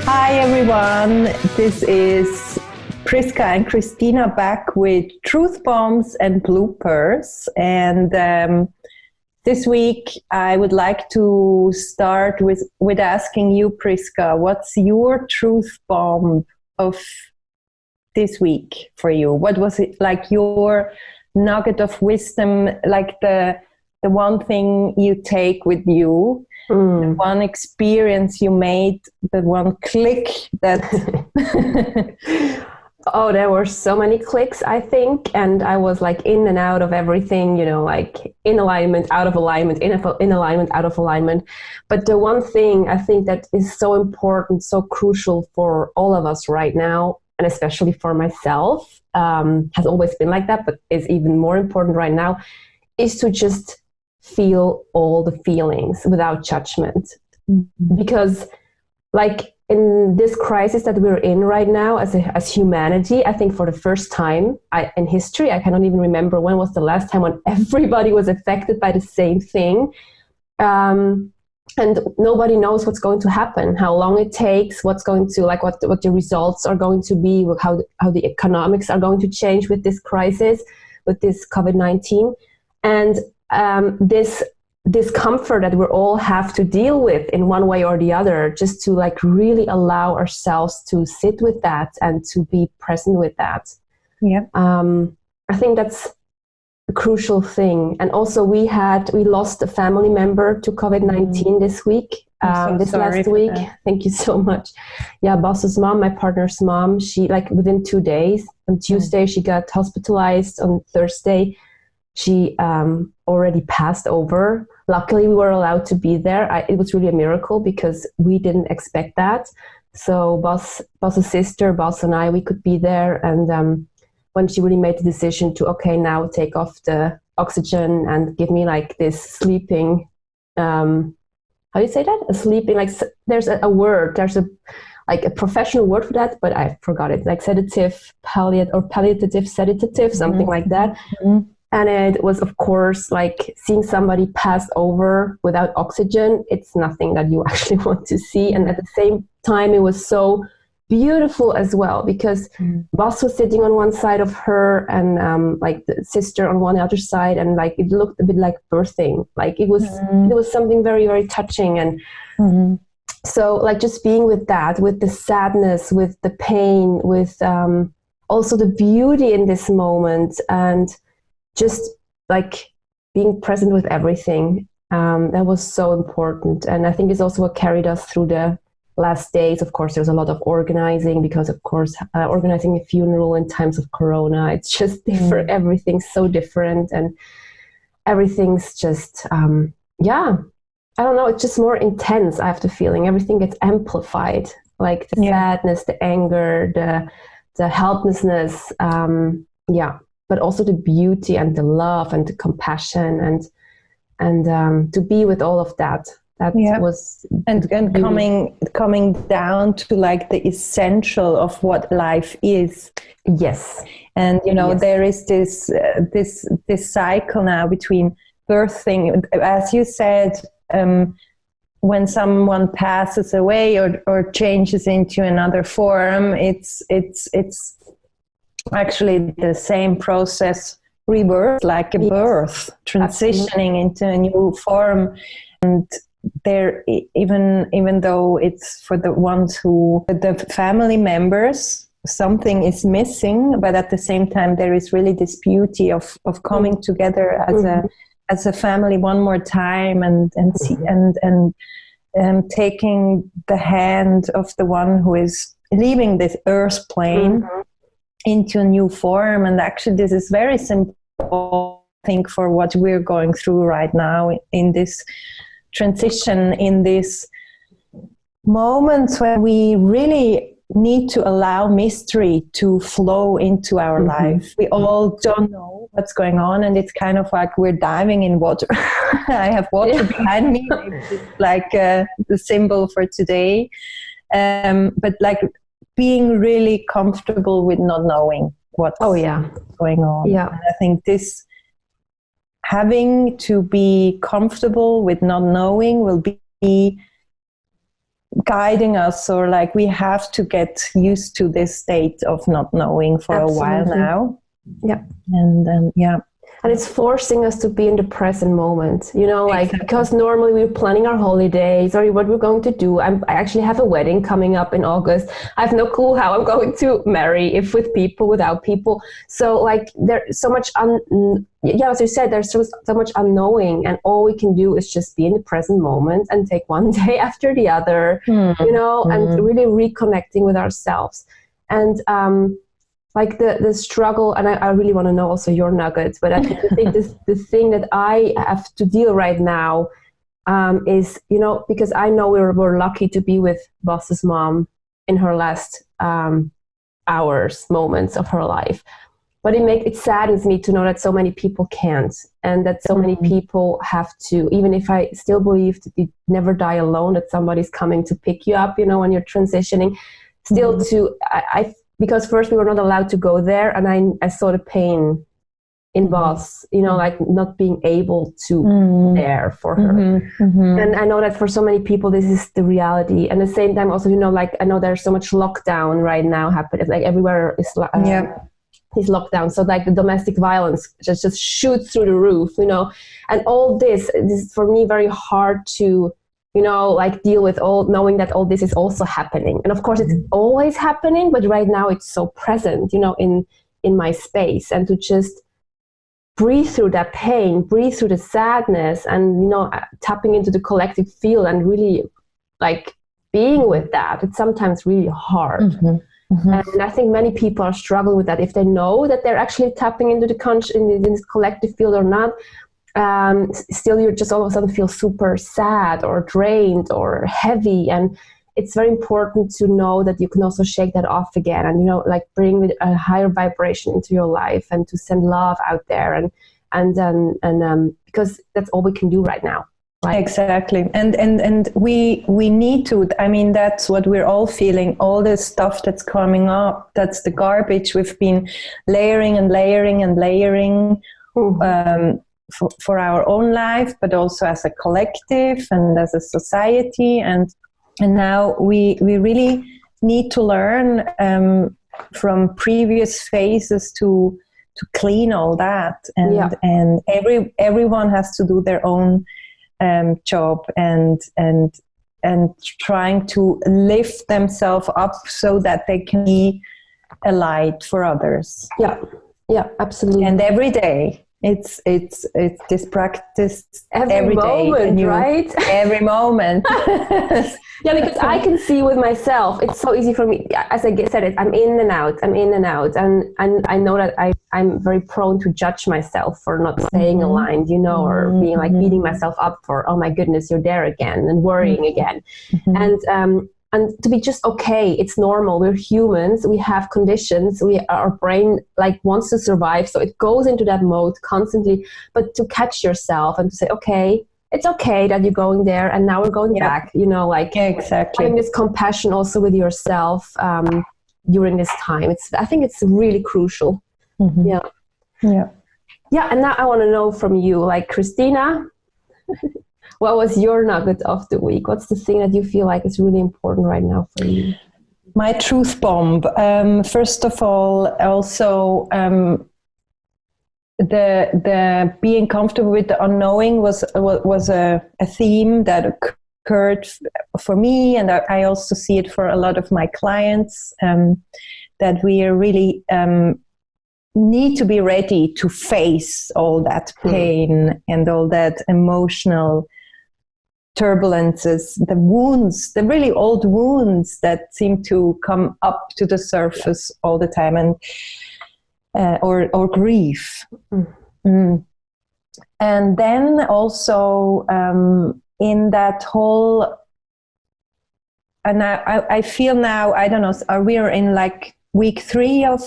Hi everyone, this is Priska and Christina back with truth bombs and bloopers. And this week I would like to start with asking you, Priska, what's your truth bomb of this week for you? What was it like, your nugget of wisdom, like the one thing you take with you? The one experience you made, the one click that... Oh, there were so many clicks, I think. And I was like in and out of everything, you know, like in alignment, out of alignment, in alignment, out of alignment. But the one thing I think that is so important, so crucial for all of us right now, and especially for myself, has always been like that, but is even more important right now, is to just feel all the feelings without judgment. Because like in this crisis that we're in right now as humanity, I think for the first time in history, I cannot even remember when was the last time when everybody was affected by the same thing. And nobody knows what's going to happen, how long it takes, what's going to, like what the results are going to be, how the economics are going to change with this crisis, with this COVID-19. And this discomfort that we all have to deal with in one way or the other, just to like really allow ourselves to sit with that and to be present with that. Yeah. I think that's a crucial thing. And also we lost a family member to COVID-19 this week, this last week. Thank you so much. Yeah, boss's mom, my partner's mom, she like within 2 days, on Tuesday she got hospitalized, on Thursday she already passed over. Luckily, we were allowed to be there. It was really a miracle because we didn't expect that. So boss's sister, boss and I, we could be there. And when she really made the decision to, okay, now take off the oxygen and give me like this sleeping, how do you say that? A sleeping, like there's a word, there's a professional word for that, but I forgot it, like sedative, palliative sedative, something like that. Mm-hmm. And it was, of course, like seeing somebody pass over without oxygen. It's nothing that you actually want to see. And at the same time, it was so beautiful as well, because boss was sitting on one side of her and like the sister on one other side. And like it looked a bit like birthing. Like it was something very, very touching. And so like just being with that, with the sadness, with the pain, with also the beauty in this moment, and just like being present with everything, that was so important. And I think it's also what carried us through the last days. Of course, there's a lot of organizing, because of course, organizing a funeral in times of Corona, it's just different. Everything's so different, and everything's just, I don't know, it's just more intense. I have the feeling everything gets amplified, like the sadness, the anger, the helplessness, but also the beauty and the love and the compassion and to be with all of that. That was and coming down to like the essential of what life is. Yes. And you know, there is this cycle now between birthing, as you said, when someone passes away or changes into another form, it's actually the same process, rebirth, like a birth, transitioning into a new form. And there, even though it's for the ones who, the family members, something is missing, but at the same time there is really this beauty of coming together as a family one more time and taking the hand of the one who is leaving this earth plane into a new form. And actually this is very simple, I think, for what we're going through right now in this transition, in this moment when we really need to allow mystery to flow into our life. We all don't know what's going on, and it's kind of like we're diving in water. I have water behind me, it's like the symbol for today. But like being really comfortable with not knowing what's going on. Yeah. And I think this having to be comfortable with not knowing will be guiding us, or like we have to get used to this state of not knowing for Absolutely. a while now. Yeah. And then, And it's forcing us to be in the present moment, you know, like, exactly. Because normally we're planning our holidays or what we're going to do. I actually have a wedding coming up in August. I have no clue how I'm going to marry, if with people, without people. So like there's so much, as you said, there's so much unknowing, and all we can do is just be in the present moment and take one day after the other, you know, and really reconnecting with ourselves. And, like the struggle, and I really want to know also your nuggets, but I think the thing that I have to deal right now is, you know, because I know we're lucky to be with Boss's mom in her last moments of her life. But it saddens me to know that so many people can't, and that so many people have to, even if I still believe that you never die alone, that somebody's coming to pick you up, you know, when you're transitioning, still because first we were not allowed to go there, and I saw the pain in Boss, you know, like not being able to there for her. And I know that for so many people this is the reality. And at the same time also, you know, like I know there's so much lockdown right now happening, like everywhere is locked down. So like the domestic violence just shoots through the roof, you know, and all this is for me very hard to, you know, like deal with knowing that all this is also happening. And of course it's always happening, but right now it's so present, you know, in my space, and to just breathe through that pain, breathe through the sadness, and, you know, tapping into the collective field and really like being with that. It's sometimes really hard. And I think many people are struggling with that. If they know that they're actually tapping into in this collective field or not, still you just all of a sudden feel super sad or drained or heavy. And it's very important to know that you can also shake that off again, and, you know, like bring a higher vibration into your life, and to send love out there, and because that's all we can do right now. Right? Exactly. And we need to, I mean, that's what we're all feeling, all this stuff that's coming up, that's the garbage we've been layering and layering and layering, for our own life, but also as a collective and as a society. And now we really need to learn from previous phases to clean all that. And everyone has to do their own job, and trying to lift themselves up so that they can be a light for others. Yeah, absolutely. And every day. It's this practice every moment, day, right? Every moment. Yeah, because I can see with myself, it's so easy for me. As I said it, I'm in and out, and I know that I'm very prone to judge myself for not staying aligned, you know, or being like beating myself up for, oh my goodness, you're there again, and worrying again, and to be just okay. It's normal. We're humans. We have conditions. Our brain like wants to survive, so it goes into that mode constantly. But to catch yourself and to say, okay, it's okay that you're going there, and now we're going back. You know, like exactly. Having this compassion also with yourself during this time. I think it's really crucial. Yeah. And now I want to know from you, like Christina. What was your nugget of the week? What's the thing that you feel like is really important right now for you? My truth bomb. First of all, also the being comfortable with the unknowing was a theme that occurred for me, and I also see it for a lot of my clients. That we are really need to be ready to face all that pain and all that emotional turbulences, the wounds, the really old wounds that seem to come up to the surface all the time, and or grief. And then also in that whole, and I feel now, I don't know, are we in like week 3 of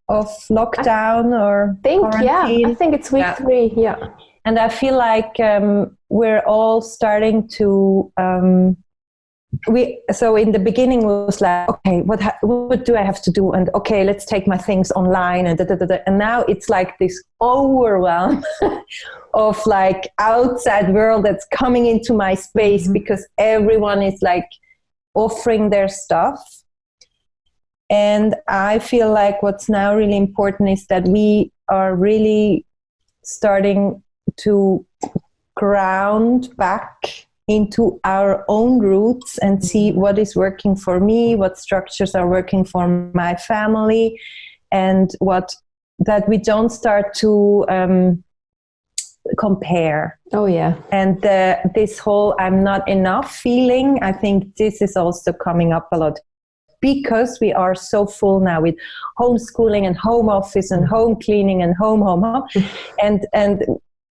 lockdown or quarantine? I think it's week 3. Yeah. And I feel like we're all starting to, so in the beginning it was like, okay, what do I have to do? And okay, let's take my things online, and and now it's like this overwhelm of like outside world that's coming into my space, because everyone is like offering their stuff. And I feel like what's now really important is that we are really starting to ground back into our own roots and see what is working for me, what structures are working for my family, and that we don't start to compare. Oh yeah. And this whole I'm not enough feeling, I think this is also coming up a lot, because we are so full now with homeschooling and home office and home cleaning and home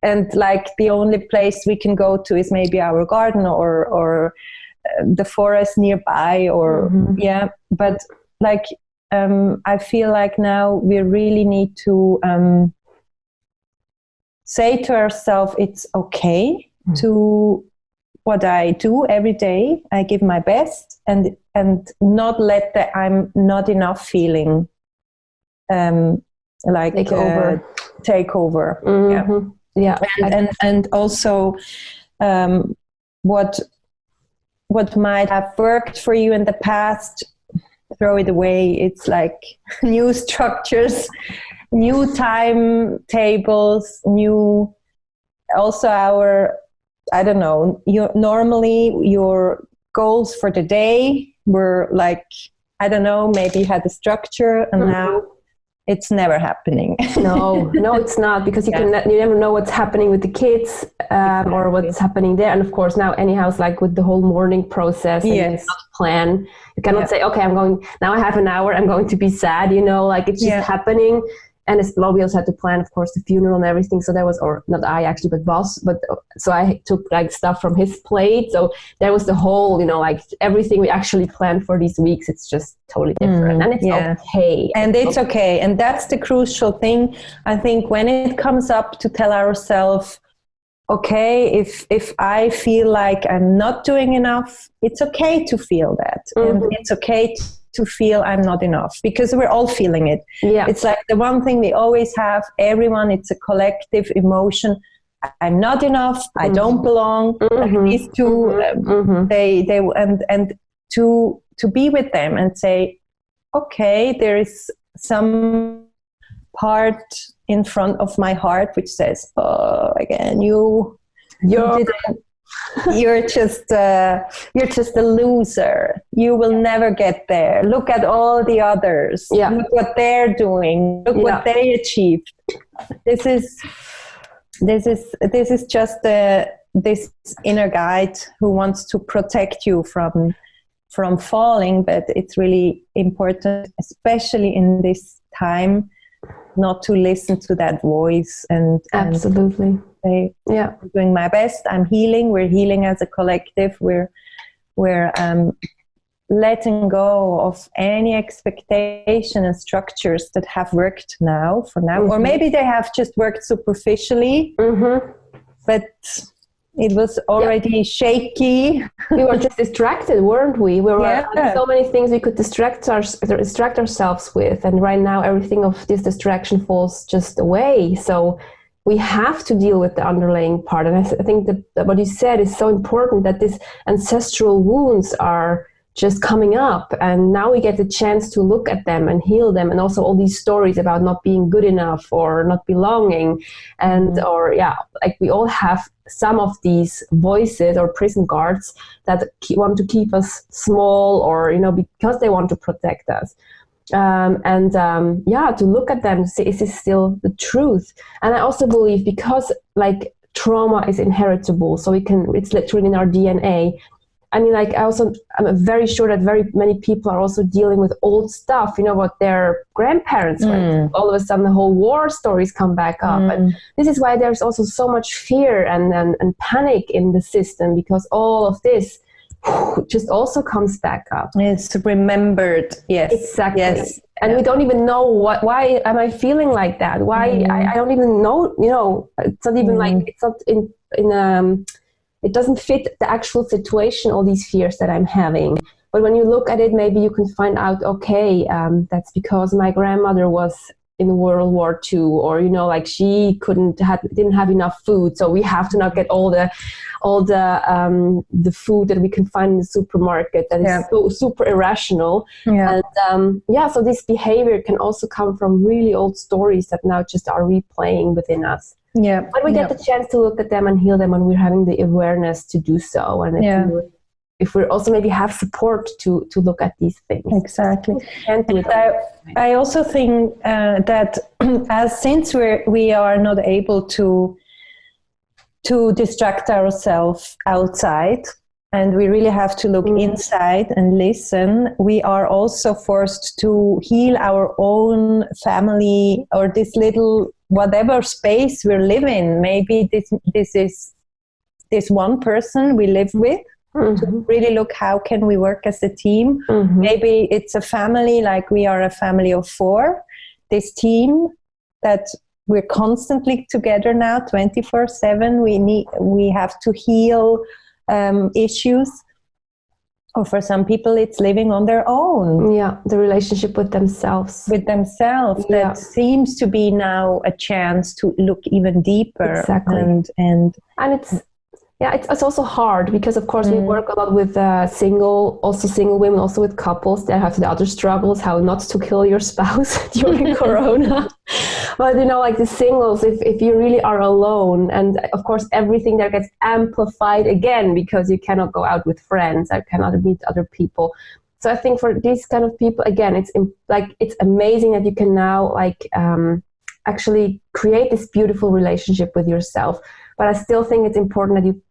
and like the only place we can go to is maybe our garden or the forest nearby, or but like I feel like now we really need to say to ourselves, it's okay to what I do every day. I give my best, and not let the I'm not enough feeling like take over. Yeah. And also what might have worked for you in the past, throw it away. It's like new structures, new timetables, new also our, I don't know, normally your goals for the day were like, I don't know, maybe you had a structure, and now it's never happening. No, it's not, because you never know what's happening with the kids or what's happening there. And of course now anyhow, it's like with the whole morning process, and you cannot plan. You cannot say, okay, now I have an hour, I'm going to be sad, like it's just happening. And we also had to plan, of course, the funeral and everything. So there was, or not I actually, but Boss. But so I took like stuff from his plate. So there was the whole, like everything we actually planned for these weeks. It's just totally different, and it's okay. And it's okay. And that's the crucial thing. I think when it comes up to tell ourselves, okay, if I feel like I'm not doing enough, it's okay to feel that, and it's okay to feel I'm not enough, because we're all feeling it. Yeah. It's like the one thing we always have, everyone, it's a collective emotion. I'm not enough. I don't belong. Like these two, they and to be with them and say, okay, there is some part in front of my heart which says, oh, again, you're just a loser. You will never get there. Look at all the others. Yeah. Look what they're doing. Look what they achieved. This is just this inner guide who wants to protect you from falling. But it's really important, especially in this time, not to listen to that voice and absolutely. I'm doing my best. I'm healing. We're healing as a collective. We're letting go of any expectation and structures that have worked for now, or maybe they have just worked superficially, but it was already shaky. We were just distracted, weren't we? We were so many things we could distract ourselves with, and right now everything of this distraction falls just away. So we have to deal with the underlying part. And I think that what you said is so important, that these ancestral wounds are just coming up, and now we get the chance to look at them and heal them, and also all these stories about not being good enough or not belonging, and like we all have some of these voices or prison guards that want to keep us small, or because they want to protect us. To look at them and say, is this still the truth? And I also believe, because like trauma is inheritable, so it's literally in our DNA. I mean, like I'm very sure that very many people are also dealing with old stuff, what their grandparents went. All of a sudden the whole war stories come back up. And this is why there's also so much fear and panic in the system, because all of this just also comes back up. It's remembered. Yes. Exactly. Yes. And we don't even know why am I feeling like that? Why I don't even know, it's not even like, it's not in it doesn't fit the actual situation, all these fears that I'm having. But when you look at it, maybe you can find out, okay, that's because my grandmother was in World War II, or like she didn't have enough food, so we have to now get all the food that we can find in the supermarket that is so super irrational. And so this behavior can also come from really old stories that now just are replaying within us. When we get the chance to look at them and heal them, and we're having the awareness to do so, and if we also maybe have support to look at these things. Exactly. And I also think that since we are not able to distract ourselves outside, and we really have to look inside and listen, we are also forced to heal our own family, or this little whatever space we live in. Maybe this is this one person we live with. To really look, how can we work as a team? Maybe it's a family, like we are a family of 4. This team that we're constantly together now, 24/7. We have to heal issues. Or for some people, it's living on their own. The relationship with themselves. That seems to be now a chance to look even deeper. Exactly. And it's also hard because, of course, we work a lot with single women, also with couples that have the other struggles, how not to kill your spouse during Corona. But, like the singles, if you really are alone, and of course, everything there gets amplified again because you cannot go out with friends, I cannot meet other people. So I think for these kind of people, again, it's amazing that you can now actually create this beautiful relationship with yourself. But I still think it's important that you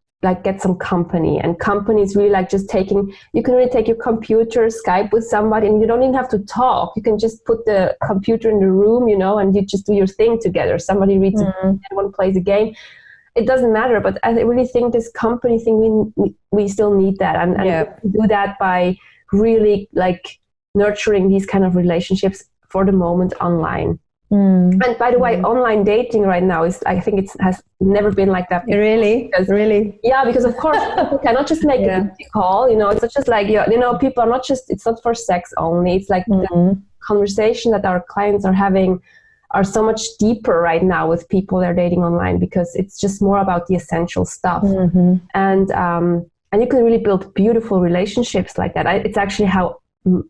get some company, and company is really just you can really take your computer, Skype with somebody, and you don't even have to talk. You can just put the computer in the room, and you just do your thing together. Somebody reads a book, one plays a game. It doesn't matter, but I really think this company thing, we still need that, and do that by really nurturing these kind of relationships for the moment online. And by the way, online dating right now I think it has never been like that before. Really? Yeah, because of course people cannot just make a call, it's not just people are not just, it's not for sex only. It's the conversation that our clients are having are so much deeper right now with people they're dating online, because it's just more about the essential stuff. And you can really build beautiful relationships like that. It's actually how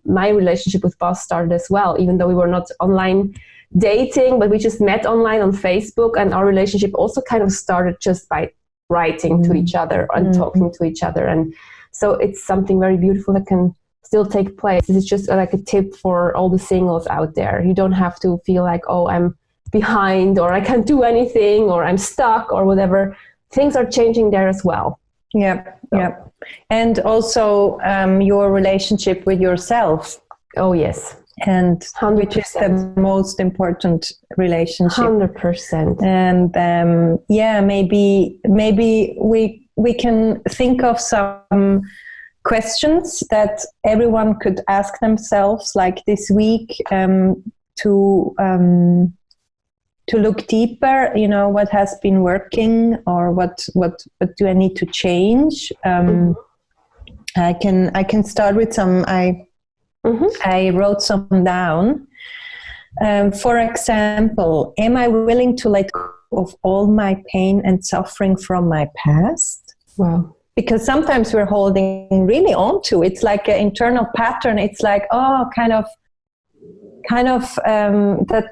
my relationship with Boss started as well, even though we were not online dating, but we just met online on Facebook, and our relationship also kind of started just by writing to each other and talking to each other. And so it's something very beautiful that can still take place. This is just like a tip for all the singles out there. You don't have to feel like, oh, I'm behind, or I can't do anything, or I'm stuck, or whatever. Things are changing there as well. And also your relationship with yourself. Oh yes. And 100%. Which is the most important relationship. 100%. And maybe we can think of some questions that everyone could ask themselves, like this week, to look deeper. What has been working, or what do I need to change? I can start with some. I wrote some down. For example, am I willing to let go of all my pain and suffering from my past? Wow. Because sometimes we're holding really on to, it's like an internal pattern. It's like,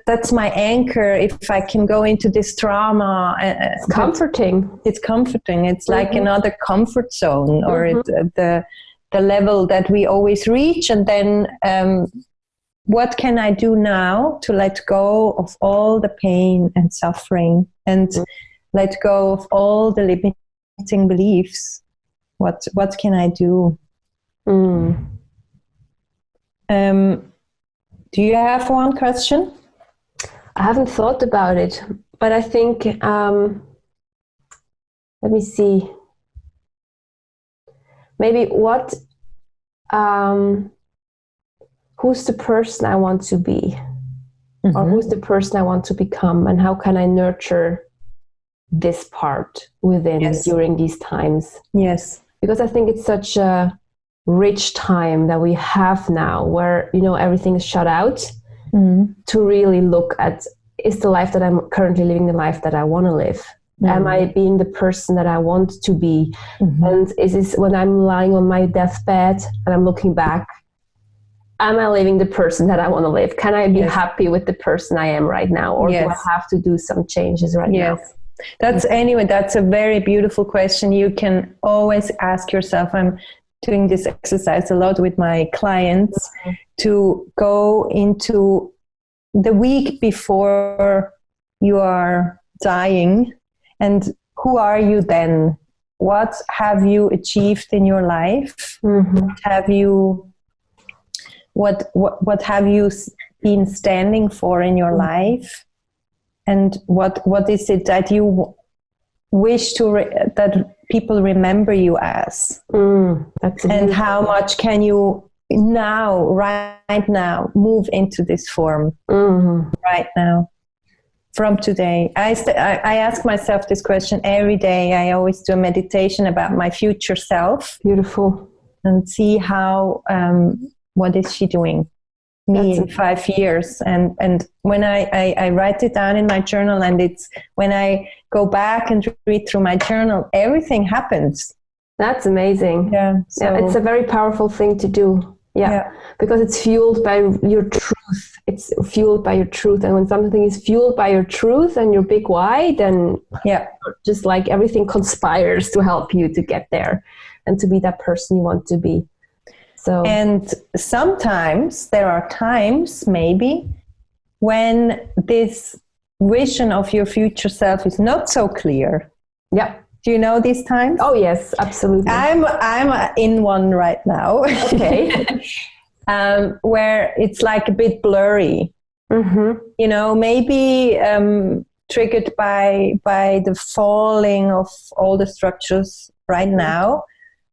that's my anchor. If I can go into this trauma, it's comforting. It's like another comfort zone, or the level that we always reach. And then what can I do now to let go of all the pain and suffering, and let go of all the limiting beliefs? What can I do? Do you have one question? I haven't thought about it, but I think let me see. Maybe who's the person I want to be, or who's the person I want to become, and how can I nurture this part within during these times? Yes. Because I think it's such a rich time that we have now, where, everything is shut out. to really look at, is the life that I'm currently living the life that I want to live? Am I being the person that I want to be? And is this, when I'm lying on my deathbed and I'm looking back, am I living the person that I want to live? Can I be happy with the person I am right now? Or do I have to do some changes right now? That's a very beautiful question. You can always ask yourself. I'm doing this exercise a lot with my clients to go into the week before you are dying, and who are you then? What have you achieved in your life? What have you been standing for in your life? And what is it that you wish that people remember you as? And how much can you now, right now, move into this form right now, from today? I ask myself this question every day. I always do a meditation about my future self. Beautiful. And see how, what is she doing? Me in 5 years. And when I write it down in my journal, and it's when I go back and read through my journal, everything happens. That's amazing. So it's a very powerful thing to do. Because it's fueled by your truth. It's fueled by your truth. And when something is fueled by your truth and your big why, then just like everything conspires to help you to get there and to be that person you want to be. So, and sometimes there are times maybe when this vision of your future self is not so clear. Do you know these times? Oh yes, absolutely. I'm in one right now. Okay. Where it's like a bit blurry. You know, maybe triggered by the falling of all the structures right now.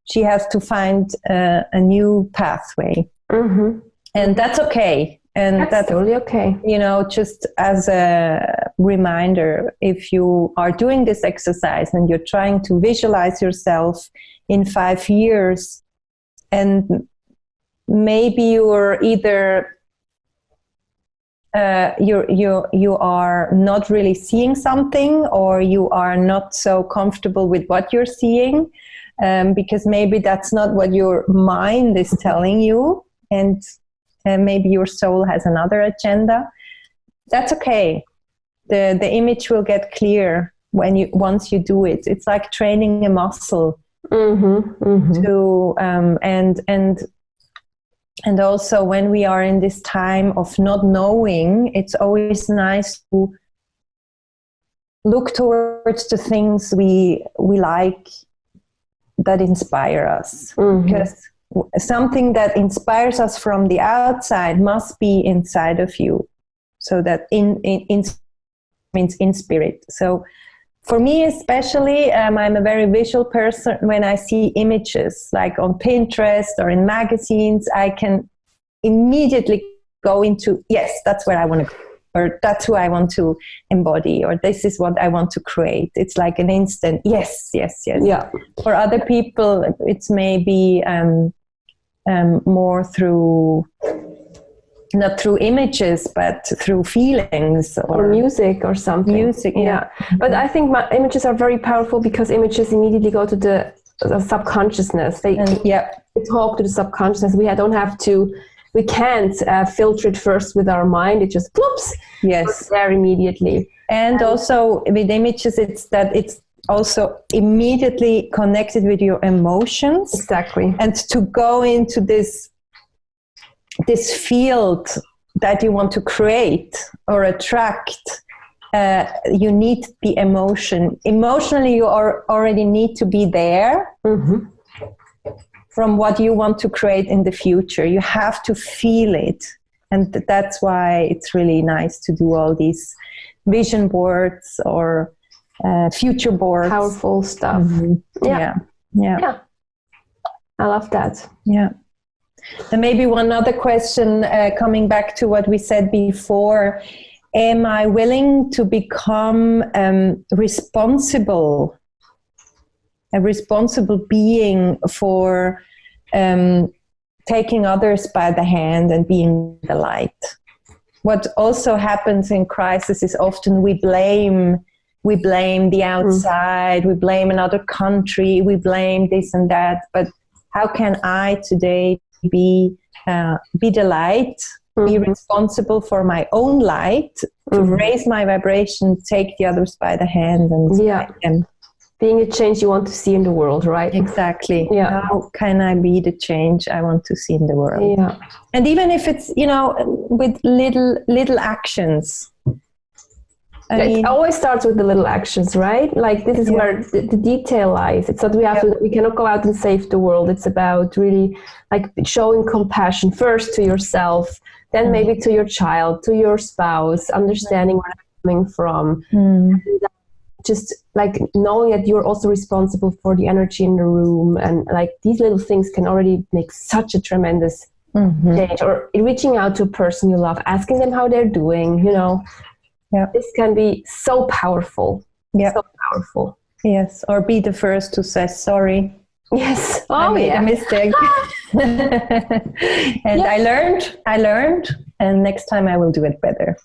She has to find a new pathway. And that's okay. And that's totally okay. You know, just as a reminder, if you are doing this exercise and you're trying to visualize yourself in 5 years, and maybe you're either you are not really seeing something, or you are not so comfortable with what you're seeing, because maybe that's not what your mind is telling you, and maybe your soul has another agenda. That's okay. The image will get clear once you do it. It's like training a muscle. To and also when we are in this time of not knowing, it's always nice to look towards the things we like, that inspire us. Because something that inspires us from the outside must be inside of you. So that in means in spirit. So for me especially, I'm a very visual person. When I see images like on Pinterest or in magazines, I can immediately go into, yes, that's where I want to go, or that's who I want to embody, or this is what I want to create. It's like an instant, yes. Yeah. For other people, it's maybe more through, not through images, but through feelings or music or something. Music, yeah. But I think my images are very powerful because images immediately go to the subconsciousness. They talk to the subconsciousness. We can't filter it first with our mind. It just ploops. Yes. There immediately. And also with images, it's also immediately connected with your emotions. Exactly. And to go into this field that you want to create or attract, you need the emotion. Emotionally, you already need to be there. From what you want to create in the future. You have to feel it. And that's why it's really nice to do all these vision boards or future boards. Powerful stuff. Yeah. I love that. Yeah. And maybe one other question, coming back to what we said before. Am I willing to become a responsible being for taking others by the hand and being the light? what also happens in crisis is often we blame the outside, we blame another country, we blame this and that. But how can I today be the light, be responsible for my own light, to raise my vibration, take the others by the hand, and being a change you want to see in the world, right? Exactly. Yeah. How can I be the change I want to see in the world? Yeah. And even if it's, with little actions. It always starts with the little actions, right? Like this is where the detail lies. It's not we cannot go out and save the world. It's about really like showing compassion first to yourself, then maybe to your child, to your spouse, understanding where they're coming from. And just like knowing that you're also responsible for the energy in the room, and like these little things can already make such a tremendous change. Or reaching out to a person you love, asking them how they're doing, this can be so powerful. So powerful. Yes, or be the first to say sorry. Yes. I made a mistake. And I learned, and next time I will do it better.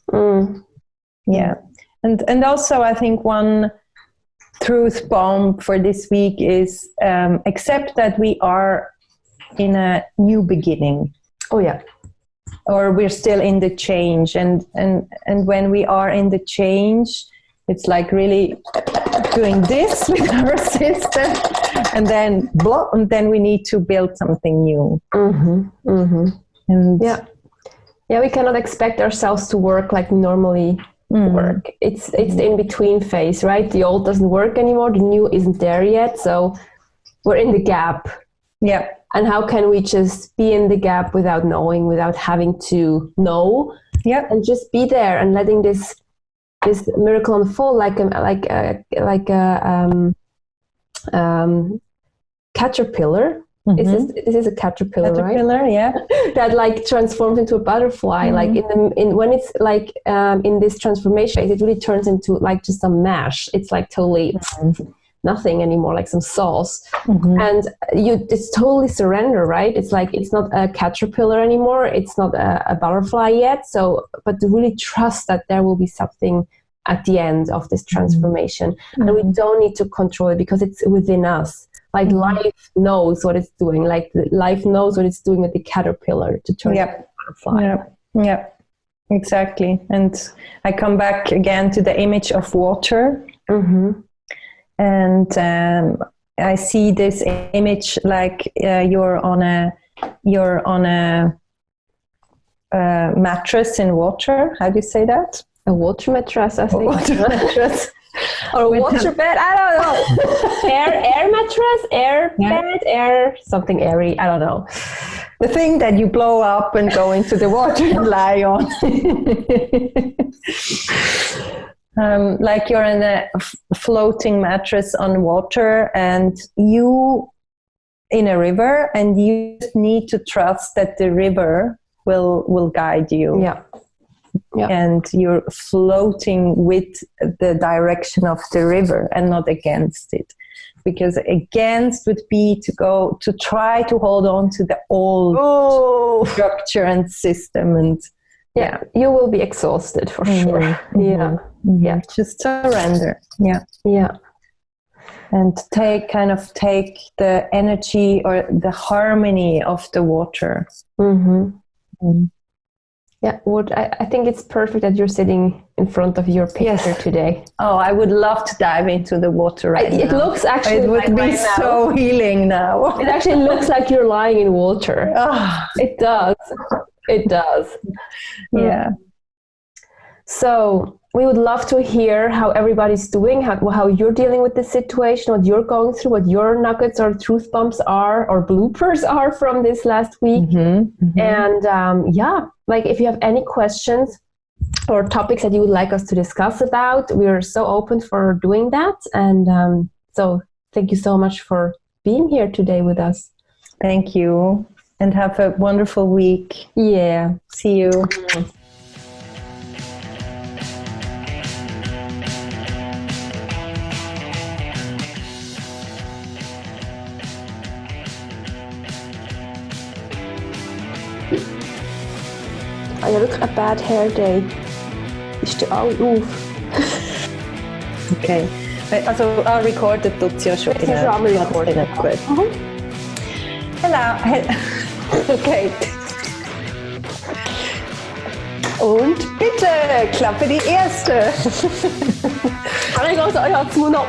Yeah. And also I think one truth bomb for this week is accept that we are in a new beginning. Oh yeah. Or we're still in the change, and when we are in the change, it's like really doing this with our system, and then we need to build something new. And we cannot expect ourselves to work like normally work. It's the in between phase, right? The old doesn't work anymore, the new isn't there yet, so we're in the gap. Yeah. And how can we just be in the gap without knowing, without having to know? Yeah. And just be there and letting this miracle unfold like a caterpillar. This is a caterpillar, right? Caterpillar, yeah. That like transforms into a butterfly. Like when it's like in this transformation phase, it really turns into like just a mash. It's like totally nothing anymore, like some sauce. And it's totally surrender, right? It's like it's not a caterpillar anymore, it's not a butterfly yet, but to really trust that there will be something at the end of this transformation. And we don't need to control it because it's within us. Like life knows what it's doing, like life knows what it's doing with the caterpillar to turn into a butterfly. Yeah, exactly. And I come back again to the image of water. And I see this image like you're on a mattress in water. How do you say that? A water mattress, I think. Water mattress. Or a water bed, I don't know. air mattress, air bed, air something airy, I don't know. The thing that you blow up and go into the water and lie on. Like you're in a floating mattress on water, and you in a river, and you just need to trust that the river will guide you. Yeah. And you're floating with the direction of the river and not against it, because against would be to try to hold on to the old structure and system, and you will be exhausted for sure. Just surrender. And take the energy or the harmony of the water. Yeah, I think it's perfect that you're sitting in front of your picture today. Oh, I would love to dive into the water right now. It looks actually it would be so healing now. It actually looks like you're lying in water. It does. It does. Yeah. So we would love to hear how everybody's doing, how you're dealing with the situation, what you're going through, what your nuggets or truth bumps are or bloopers are from this last week. And like if you have any questions or topics that you would like us to discuss about, we are so open for doing that. And so thank you so much for being here today with us. Thank you. And have a wonderful week. Yeah. See you. habe ja wirklich einen Bad Hair Day. Ist der alle auf? Okay. Also recorded tut es ja schon. Es ist schon einmal recorded. Gut. Genau. Okay. Und bitte, Klappe die erste. Arigato, ich habe es nur noch.